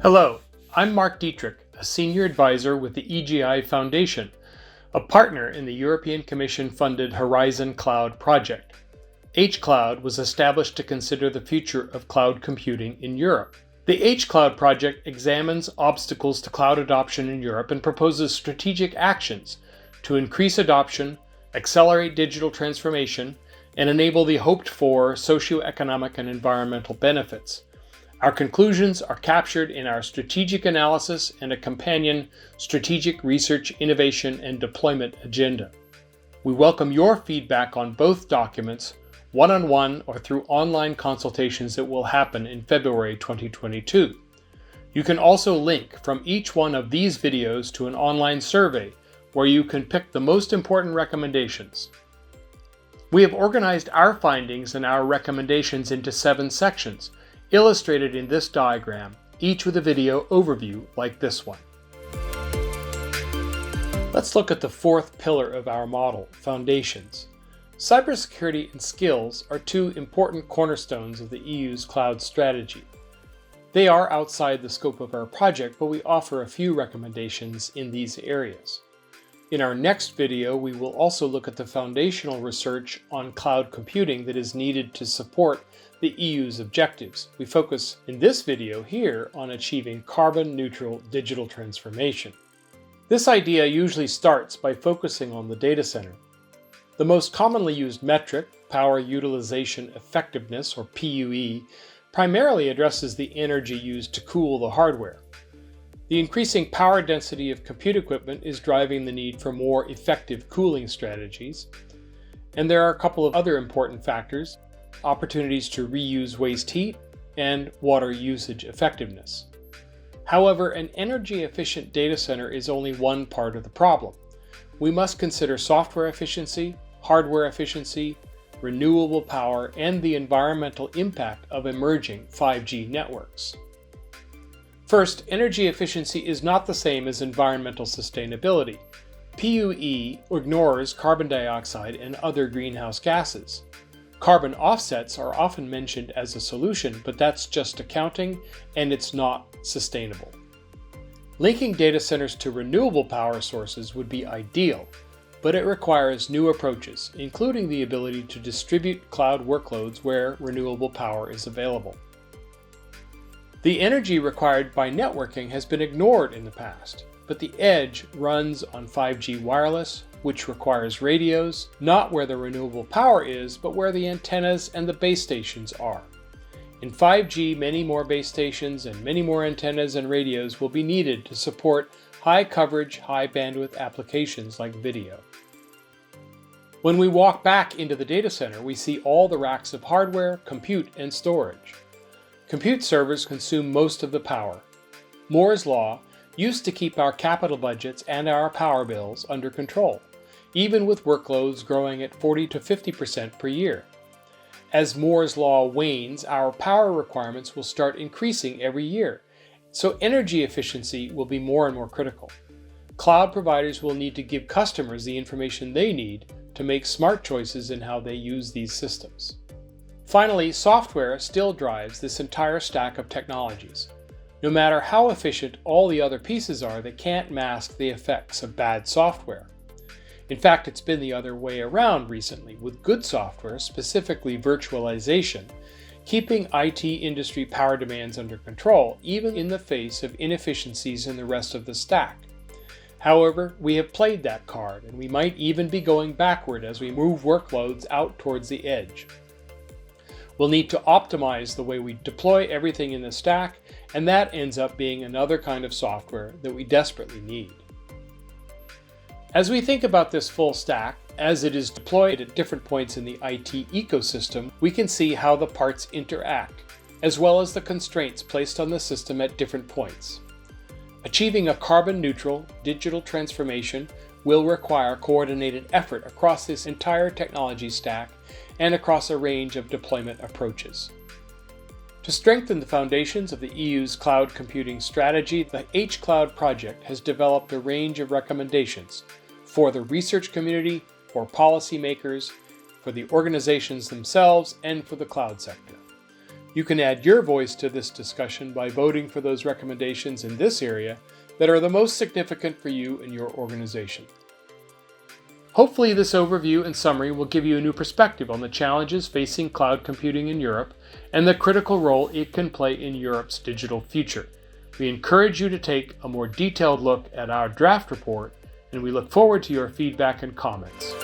Hello, I'm Mark Dietrich, a Senior Advisor with the EGI Foundation, a partner in the European Commission-funded Horizon Cloud project. H-Cloud was established to consider the future of cloud computing in Europe. The H-Cloud project examines obstacles to cloud adoption in Europe and proposes strategic actions to increase adoption, accelerate digital transformation, and enable the hoped-for socioeconomic and environmental benefits. Our conclusions are captured in our strategic analysis and a companion strategic research, innovation, and deployment agenda. We welcome your feedback on both documents, one-on-one or through online consultations that will happen in February 2022. You can also link from each one of these videos to an online survey where you can pick the most important recommendations. We have organized our findings and our recommendations into 7 sections, illustrated in this diagram, each with a video overview like this one. Let's look at the 4th pillar of our model, foundations. Cybersecurity and skills are 2 important cornerstones of the EU's cloud strategy. They are outside the scope of our project, but we offer a few recommendations in these areas. In our next video, we will also look at the foundational research on cloud computing that is needed to support the EU's objectives. We focus in this video here on achieving carbon-neutral digital transformation. This idea usually starts by focusing on the data center. The most commonly used metric, power utilization effectiveness, or PUE, primarily addresses the energy used to cool the hardware. The increasing power density of compute equipment is driving the need for more effective cooling strategies. And there are a couple of other important factors: opportunities to reuse waste heat and water usage effectiveness. However, an energy-efficient data center is only one part of the problem. We must consider software efficiency, hardware efficiency, renewable power, and the environmental impact of emerging 5G networks. First, energy efficiency is not the same as environmental sustainability. PUE ignores carbon dioxide and other greenhouse gases. Carbon offsets are often mentioned as a solution, but that's just accounting and it's not sustainable. Linking data centers to renewable power sources would be ideal, but it requires new approaches, including the ability to distribute cloud workloads where renewable power is available. The energy required by networking has been ignored in the past, but the edge runs on 5G wireless, which requires radios, not where the renewable power is, but where the antennas and the base stations are. In 5G, many more base stations and many more antennas and radios will be needed to support high coverage, high bandwidth applications like video. When we walk back into the data center, we see all the racks of hardware, compute, and storage. Compute servers consume most of the power. Moore's law used to keep our capital budgets and our power bills under control, even with workloads growing at 40 to 50% per year. As Moore's law wanes, our power requirements will start increasing every year, so energy efficiency will be more and more critical. Cloud providers will need to give customers the information they need to make smart choices in how they use these systems. Finally, software still drives this entire stack of technologies. No matter how efficient all the other pieces are, they can't mask the effects of bad software. In fact, it's been the other way around recently, with good software, specifically virtualization, keeping IT industry power demands under control, even in the face of inefficiencies in the rest of the stack. However, we have played that card, and we might even be going backward as we move workloads out towards the edge. We'll need to optimize the way we deploy everything in the stack, and that ends up being another kind of software that we desperately need. As we think about this full stack, as it is deployed at different points in the IT ecosystem, we can see how the parts interact, as well as the constraints placed on the system at different points. Achieving a carbon-neutral digital transformation will require coordinated effort across this entire technology stack and across a range of deployment approaches. To strengthen the foundations of the EU's cloud computing strategy, the H-Cloud project has developed a range of recommendations for the research community, for policymakers, for the organizations themselves, and for the cloud sector. You can add your voice to this discussion by voting for those recommendations in this area that are the most significant for you and your organization. Hopefully this overview and summary will give you a new perspective on the challenges facing cloud computing in Europe and the critical role it can play in Europe's digital future. We encourage you to take a more detailed look at our draft report, and we look forward to your feedback and comments.